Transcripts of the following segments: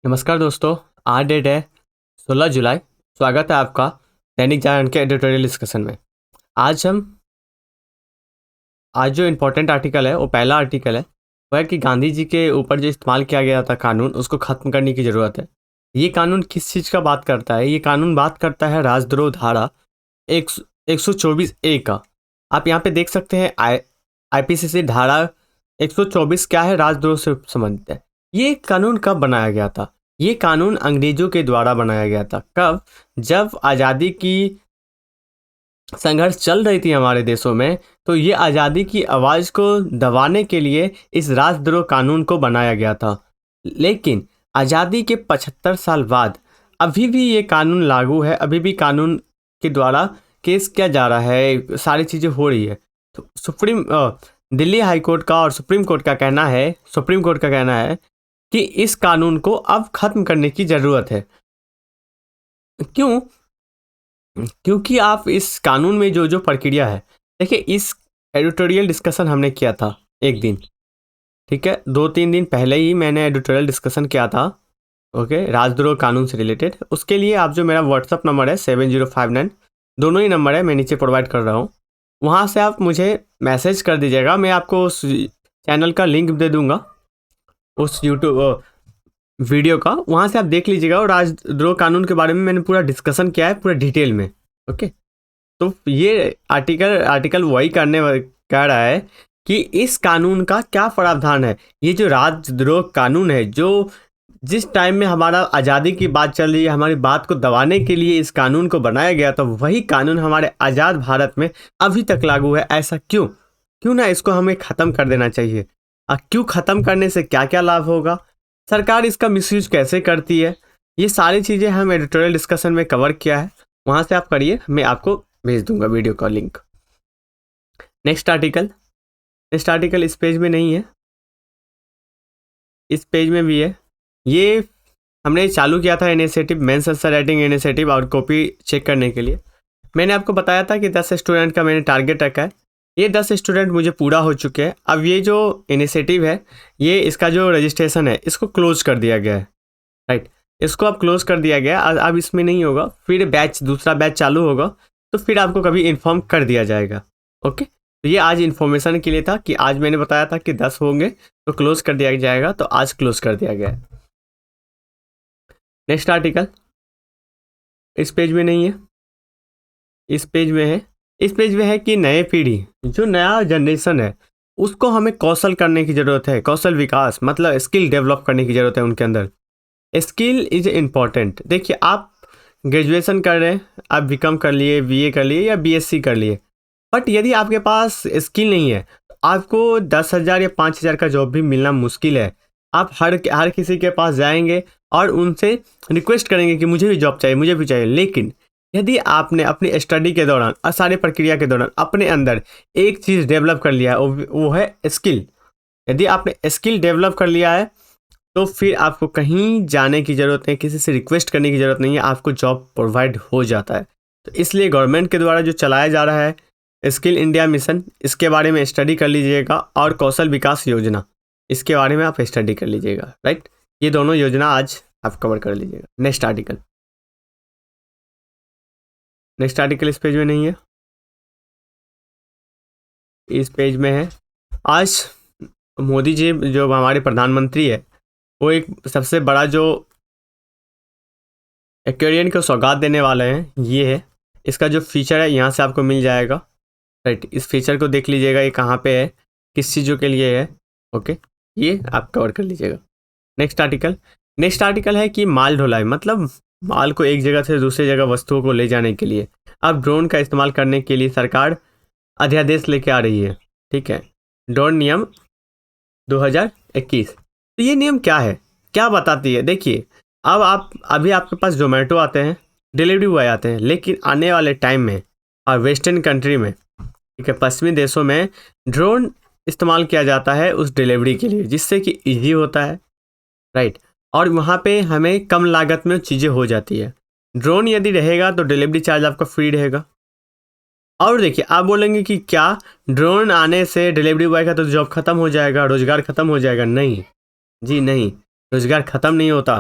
नमस्कार दोस्तों। आज डेट है 16 जुलाई। स्वागत है आपका दैनिक जागरण के एडिटोरियल डिस्कशन में। आज हम आज जो इम्पोर्टेंट आर्टिकल है वो पहला आर्टिकल है, वो है कि गांधी जी के ऊपर जो इस्तेमाल किया गया था कानून, उसको ख़त्म करने की ज़रूरत है। ये कानून किस चीज़ का बात करता है? ये कानून बात करता है राजद्रोह धारा एक 124A का। आप यहाँ पे देख सकते हैं आईपीसीसी धारा 124 क्या है, राजद्रोह से संबंधित है। ये कानून कब बनाया गया था? ये कानून अंग्रेजों के द्वारा बनाया गया था। कब? जब आज़ादी की संघर्ष चल रही थी हमारे देशों में, तो ये आज़ादी की आवाज़ को दबाने के लिए इस राजद्रोह कानून को बनाया गया था। लेकिन आज़ादी के 75 साल बाद अभी भी ये कानून लागू है, अभी भी कानून के द्वारा केस किया जा रहा है, सारी चीज़ें हो रही है। तो दिल्ली हाई कोर्ट का और सुप्रीम कोर्ट का कहना है कि इस कानून को अब ख़त्म करने की ज़रूरत है। क्यों? क्योंकि आप इस कानून में जो जो प्रक्रिया है, देखिए, इस एडिटोरियल डिस्कशन हमने किया था एक दिन, ठीक है, 2-3 दिन पहले ही मैंने एडिटोरियल डिस्कशन किया था। ओके, राजद्रोह कानून से रिलेटेड। उसके लिए आप जो मेरा व्हाट्सअप नंबर है 7059, दोनों ही नंबर है, मैं नीचे प्रोवाइड कर रहा हूँ, वहाँ से आप मुझे मैसेज कर दीजिएगा। मैं आपको उस चैनल का लिंक दे दूंगा, उस यूट्यूब वीडियो का, वहाँ से आप देख लीजिएगा। और राजद्रोह कानून के बारे में मैंने पूरा डिस्कशन किया है, पूरा डिटेल में। ओके, तो ये आर्टिकल वही कह रहा है कि इस कानून का क्या प्रावधान है। ये जो राजद्रोह कानून है, जो जिस टाइम में हमारा आज़ादी की बात चल रही है, हमारी बात को दबाने के लिए इस कानून को बनाया गया, तो वही कानून हमारे आज़ाद भारत में अभी तक लागू है। ऐसा क्यों? क्यों ना इसको हमें ख़त्म कर देना चाहिए। क्यों? ख़त्म करने से क्या क्या लाभ होगा, सरकार इसका मिसयूज कैसे करती है, ये सारी चीज़ें हम एडिटोरियल डिस्कशन में कवर किया है। वहाँ से आप करिए, मैं आपको भेज दूंगा वीडियो का लिंक। नेक्स्ट आर्टिकल इस पेज में नहीं है, इस पेज में भी है। ये हमने चालू किया था initiative, mains answer writing initiative, और कॉपी चेक करने के लिए। मैंने आपको बताया था कि 10 स्टूडेंट का मैंने टारगेट रखा है। ये 10 स्टूडेंट मुझे पूरा हो चुके हैं। अब ये जो इनिशिएटिव है, ये इसका जो रजिस्ट्रेशन है, इसको क्लोज कर दिया गया है। राइट, इसको अब क्लोज कर दिया गया। अब इसमें नहीं होगा, फिर दूसरा बैच चालू होगा, तो फिर आपको कभी इन्फॉर्म कर दिया जाएगा। ओके, तो ये आज इन्फॉर्मेशन के लिए था कि आज मैंने बताया था कि 10 होंगे तो क्लोज कर दिया जाएगा, तो आज क्लोज कर दिया गया है। नेक्स्ट आर्टिकल इस पेज में नहीं है, इस पेज में है। इस पेज में है कि नए पीढ़ी, जो नया जनरेशन है, उसको हमें कौशल करने की ज़रूरत है। कौशल विकास मतलब स्किल डेवलप करने की ज़रूरत है उनके अंदर। Skill is important. देखिए, आप ग्रेजुएशन कर रहे हैं, आप बीकॉम कर लिए, बीए कर लिए या बीएससी कर लिए, बट यदि आपके पास स्किल नहीं है, तो आपको 10,000 या 5,000 का जॉब भी मिलना मुश्किल है। आप हर किसी के पास जाएंगे और उनसे रिक्वेस्ट करेंगे कि मुझे भी जॉब चाहिए, मुझे भी चाहिए। लेकिन यदि आपने अपनी स्टडी के दौरान और सारी प्रक्रिया के दौरान अपने अंदर एक चीज़ डेवलप कर लिया है, वो है स्किल। यदि आपने स्किल डेवलप कर लिया है, तो फिर आपको कहीं जाने की ज़रूरत नहीं, किसी से रिक्वेस्ट करने की ज़रूरत नहीं है, आपको जॉब प्रोवाइड हो जाता है। तो इसलिए गवर्नमेंट के द्वारा जो चलाया जा रहा है स्किल इंडिया मिशन, इसके बारे में स्टडी कर लीजिएगा, और कौशल विकास योजना, इसके बारे में आप स्टडी कर लीजिएगा। राइट, ये दोनों योजना आज आप कवर कर लीजिएगा। नेक्स्ट आर्टिकल इस पेज में नहीं है, इस पेज में है। आज मोदी जी, जो हमारे प्रधानमंत्री है, वो एक सबसे बड़ा जो एक्वेरियन को सौगात देने वाले हैं। ये है, इसका जो फीचर है यहाँ से आपको मिल जाएगा। राइट, इस फीचर को देख लीजिएगा, ये कहाँ पे है, किस चीज़ों के लिए है। ओके, ये आप कवर कर लीजिएगा। नेक्स्ट आर्टिकल है कि माल ढुलाई, मतलब माल को एक जगह से दूसरी जगह वस्तुओं को ले जाने के लिए अब ड्रोन का इस्तेमाल करने के लिए सरकार अध्यादेश लेके आ रही है। ठीक है, ड्रोन नियम 2021। तो ये नियम क्या है, क्या बताती है? देखिए, अभी आपके पास जोमेटो आते हैं, डिलीवरी बॉय आते हैं, लेकिन आने वाले टाइम में और वेस्टर्न कंट्री में, ठीक है, पश्चिमी देशों में ड्रोन इस्तेमाल किया जाता है उस डिलीवरी के लिए, जिससे कि ईजी होता है। राइट, और वहाँ पे हमें कम लागत में चीज़ें हो जाती है। ड्रोन यदि रहेगा तो डिलीवरी चार्ज आपका फ्री रहेगा। और देखिए, आप बोलेंगे कि क्या ड्रोन आने से डिलीवरी बॉय का तो जॉब खत्म हो जाएगा, रोजगार खत्म हो जाएगा? नहीं जी, नहीं, रोजगार खत्म नहीं होता।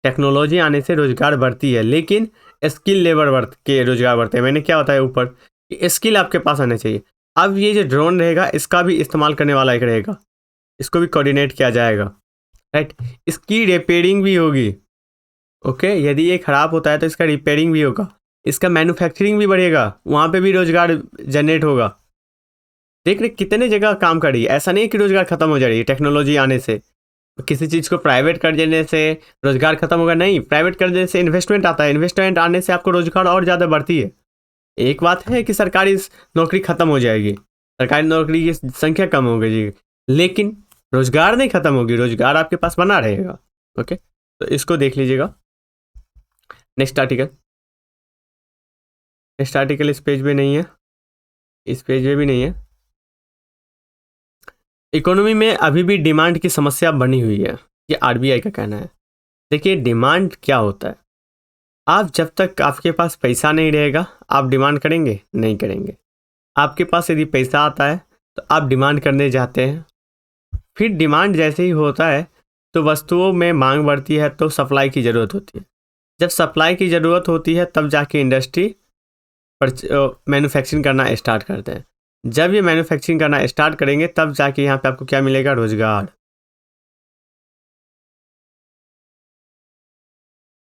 टेक्नोलॉजी आने से रोजगार बढ़ती है, लेकिन स्किल लेबर वर्क के रोजगार बढ़ते हैं। मैंने क्या बताया ऊपर कि स्किल आपके पास आने चाहिए। अब ये जो ड्रोन रहेगा इसका भी इस्तेमाल करने वाला एक रहेगा, इसको भी कोऑर्डिनेट किया जाएगा, राइट। इसकी रिपेयरिंग भी होगी, ओके। यदि ये खराब होता है तो इसका रिपेयरिंग भी होगा, इसका मैन्युफैक्चरिंग भी बढ़ेगा, वहाँ पे भी रोजगार जनरेट होगा। देख रहे कितने जगह काम कर रही है। ऐसा नहीं कि रोजगार खत्म हो जा रही है टेक्नोलॉजी आने से, किसी चीज़ को प्राइवेट कर देने से रोजगार खत्म होगा, नहीं। प्राइवेट कर देने से इन्वेस्टमेंट आता है, इन्वेस्टमेंट आने से आपको रोजगार और ज़्यादा बढ़ती है। एक बात है कि सरकारी नौकरी खत्म हो जाएगी, सरकारी नौकरी की संख्या कम हो गई, लेकिन रोजगार नहीं खत्म होगी, रोजगार आपके पास बना रहेगा, ओके। तो इसको देख लीजिएगा। नेक्स्ट आर्टिकल, नेक्स्ट आर्टिकल इस पेज पे नहीं है, इस पेज पे भी नहीं है। इकोनॉमी में अभी भी डिमांड की समस्या बनी हुई है, ये आरबीआई का कहना है। देखिए डिमांड क्या होता है, आप जब तक आपके पास पैसा नहीं रहेगा आप डिमांड करेंगे, नहीं करेंगे। आपके पास यदि पैसा आता है तो आप डिमांड करने जाते हैं, फिर डिमांड जैसे ही होता है तो वस्तुओं में मांग बढ़ती है तो सप्लाई की ज़रूरत होती है। जब सप्लाई की ज़रूरत होती है तब जाके इंडस्ट्री मैन्युफैक्चरिंग करना स्टार्ट करते हैं। जब ये मैन्युफैक्चरिंग करना स्टार्ट करेंगे तब जाके यहाँ पे आपको क्या मिलेगा, रोजगार।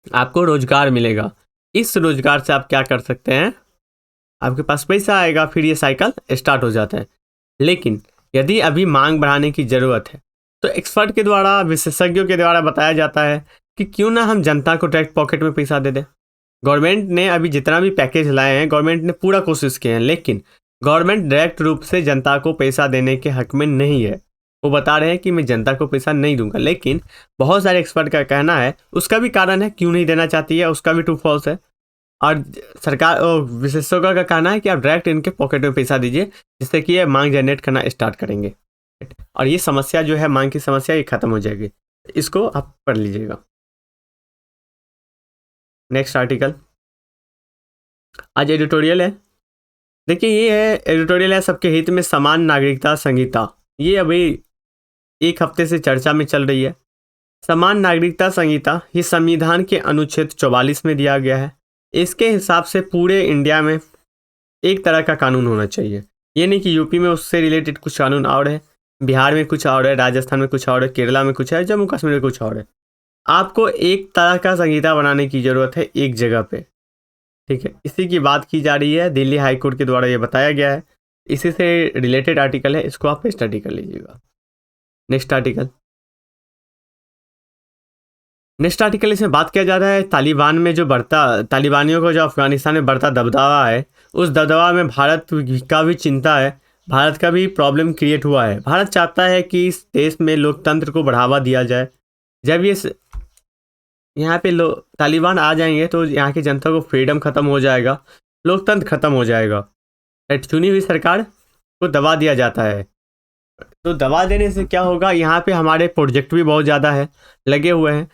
आपको रोजगार मिलेगा, इस रोजगार से आप क्या कर सकते हैं, आपके पास पैसा आएगा, फिर ये साइकिल स्टार्ट हो जाता है। लेकिन यदि अभी मांग बढ़ाने की ज़रूरत है तो एक्सपर्ट के द्वारा, विशेषज्ञों के द्वारा बताया जाता है कि क्यों ना हम जनता को डायरेक्ट पॉकेट में पैसा दे दें। गवर्नमेंट ने अभी जितना भी पैकेज लाए हैं गवर्नमेंट ने पूरा कोशिश किए हैं, लेकिन गवर्नमेंट डायरेक्ट रूप से जनता को पैसा देने के हक में नहीं है। वो बता रहे हैं कि मैं जनता को पैसा नहीं दूंगा, लेकिन बहुत सारे एक्सपर्ट का कहना है, उसका भी कारण है क्यों नहीं देना चाहती है, उसका भी ट्रू फॉल्स है। और सरकार विशेषज्ञों का कहना है कि आप डायरेक्ट इनके पॉकेट में पैसा दीजिए, जिससे कि ये मांग जनरेट करना स्टार्ट करेंगे और ये समस्या जो है मांग की समस्या ये खत्म हो जाएगी। इसको आप पढ़ लीजिएगा। नेक्स्ट आर्टिकल आज एडिटोरियल है। देखिए ये है एडिटोरियल है, सबके हित में समान नागरिकता संहिता। ये अभी एक हफ्ते से चर्चा में चल रही है। समान नागरिकता संहिता ये संविधान के अनुच्छेद 44 में दिया गया है। इसके हिसाब से पूरे इंडिया में एक तरह का कानून होना चाहिए। ये नहीं कि यूपी में उससे रिलेटेड कुछ कानून और है, बिहार में कुछ और है, राजस्थान में कुछ और है, केरला में कुछ है, जम्मू कश्मीर में कुछ और है। आपको एक तरह का संहिता बनाने की ज़रूरत है एक जगह पे, ठीक है। इसी की बात की जा रही है, दिल्ली हाई कोर्ट के द्वारा ये बताया गया है। इसी से रिलेटेड आर्टिकल है, इसको आप स्टडी कर लीजिएगा। नेक्स्ट आर्टिकल, नेक्स्ट आर्टिकल इसमें बात किया जा रहा है तालिबान में जो बढ़ता, तालिबानियों को जो अफगानिस्तान में बढ़ता दबदबा है, उस दबदबा में भारत का भी चिंता है, भारत का भी प्रॉब्लम क्रिएट हुआ है। भारत चाहता है कि इस देश में लोकतंत्र को बढ़ावा दिया जाए। जब ये यहाँ पे तालिबान आ जाएंगे तो यहाँ की जनता को फ्रीडम ख़त्म हो जाएगा, लोकतंत्र ख़त्म हो जाएगा। चुनी हुई सरकार को दबा दिया जाता है, तो दबा देने से क्या होगा, यहाँ पे हमारे प्रोजेक्ट भी बहुत ज़्यादा है लगे हुए हैं,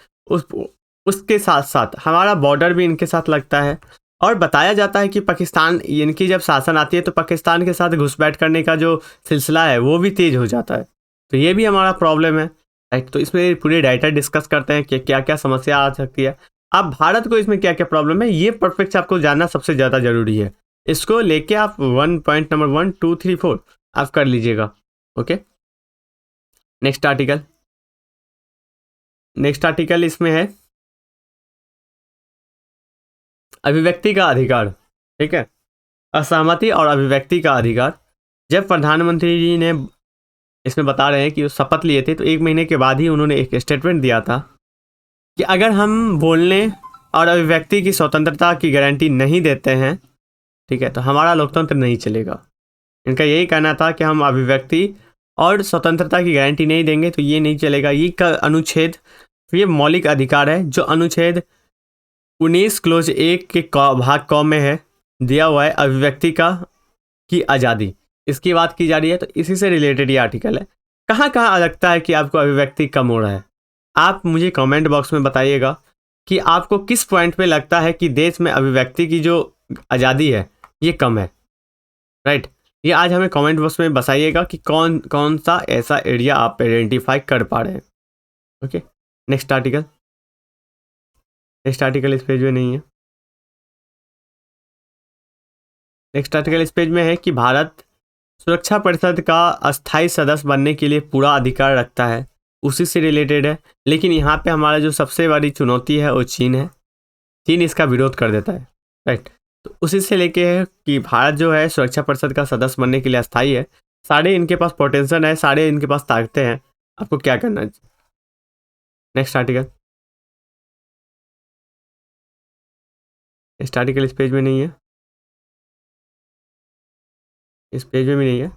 उसके साथ साथ हमारा बॉर्डर भी इनके साथ लगता है। और बताया जाता है कि पाकिस्तान, इनकी जब शासन आती है तो पाकिस्तान के साथ घुसपैठ करने का जो सिलसिला है वो भी तेज़ हो जाता है। तो ये भी हमारा प्रॉब्लम है, राइट। तो इसमें पूरे डाटा डिस्कस करते हैं कि क्या क्या समस्या आ सकती है। अब भारत को इसमें क्या क्या प्रॉब्लम है ये परफेक्ट आपको जानना सबसे ज़्यादा ज़रूरी है। इसको लेके आप 1 पॉइंट नंबर 1 2 3 4 आप कर लीजिएगा, okay. Next article, next article इसमें है अभिव्यक्ति का अधिकार, ठीक है। असहमति और अभिव्यक्ति का अधिकार। जब प्रधानमंत्री जी ने इसमें बता रहे हैं कि वो शपथ लिए थे तो 1 महीने के बाद ही उन्होंने एक स्टेटमेंट दिया था कि अगर हम बोलने और अभिव्यक्ति की स्वतंत्रता की गारंटी नहीं देते हैं, ठीक है, तो हमारा लोकतंत्र नहीं चलेगा। इनका यही कहना था कि हम अभिव्यक्ति और स्वतंत्रता की गारंटी नहीं देंगे तो ये नहीं चलेगा। ये का अनुच्छेद, ये मौलिक अधिकार है जो अनुच्छेद 19 क्लोज 1 के भाग क में है, दिया हुआ है अभिव्यक्ति का की आज़ादी। इसकी बात की जा रही है, तो इसी से रिलेटेड ये आर्टिकल है। कहाँ कहाँ लगता है कि आपको अभिव्यक्ति कम हो रहा है, आप मुझे कमेंट बॉक्स में बताइएगा कि आपको किस पॉइंट पे लगता है कि देश में अभिव्यक्ति की जो आज़ादी है ये कम है, राइट। ये आज हमें कमेंट बॉक्स में बताइएगा कि कौन कौन सा ऐसा एरिया आप आइडेंटिफाई कर पा रहे हैं, okay. Next article, next article इस पेज में नहीं है। नेक्स्ट आर्टिकल इस पेज में है कि भारत सुरक्षा परिषद का अस्थायी सदस्य बनने के लिए पूरा अधिकार रखता है, उसी से रिलेटेड है। लेकिन यहाँ पे हमारा जो सबसे बड़ी चुनौती है वो चीन है। चीन इसका विरोध कर देता है, राइट। तो उसी से लेके है कि भारत जो है सुरक्षा परिषद का सदस्य बनने के लिए अस्थायी है। सारे इनके पास पोटेंशियल है, सारे इनके पास ताकतें हैं, आपको क्या करना है। Next article. नेक्स्ट आर्टिकल इस पेज में नहीं है, इस पेज में भी नहीं है।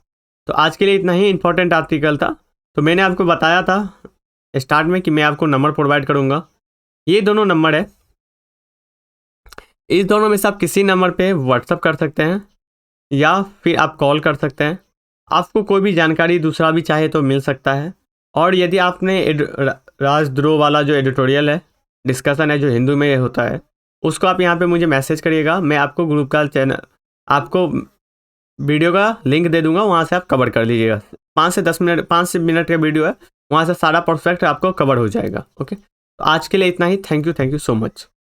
तो आज के लिए इतना ही इंपॉर्टेंट आर्टिकल था। तो मैंने आपको बताया था स्टार्ट में कि मैं आपको नंबर प्रोवाइड करूंगा। ये दोनों नंबर है, इस दोनों में से आप किसी नंबर पे व्हाट्सअप कर सकते हैं या फिर आप कॉल कर सकते हैं। आपको कोई भी जानकारी दूसरा भी चाहे तो मिल सकता है। और यदि आपने राजद्रोह वाला जो एडिटोरियल है, डिस्कशन है जो हिंदू में होता है, उसको आप यहाँ पे मुझे मैसेज करिएगा। मैं आपको ग्रुप का चैनल, आपको वीडियो का लिंक दे दूंगा, वहाँ से आप कवर कर लीजिएगा। 5 से मिनट का वीडियो है, वहाँ से सारा परफेक्ट आपको कवर हो जाएगा। ओके, तो आज के लिए इतना ही। Thank you so much.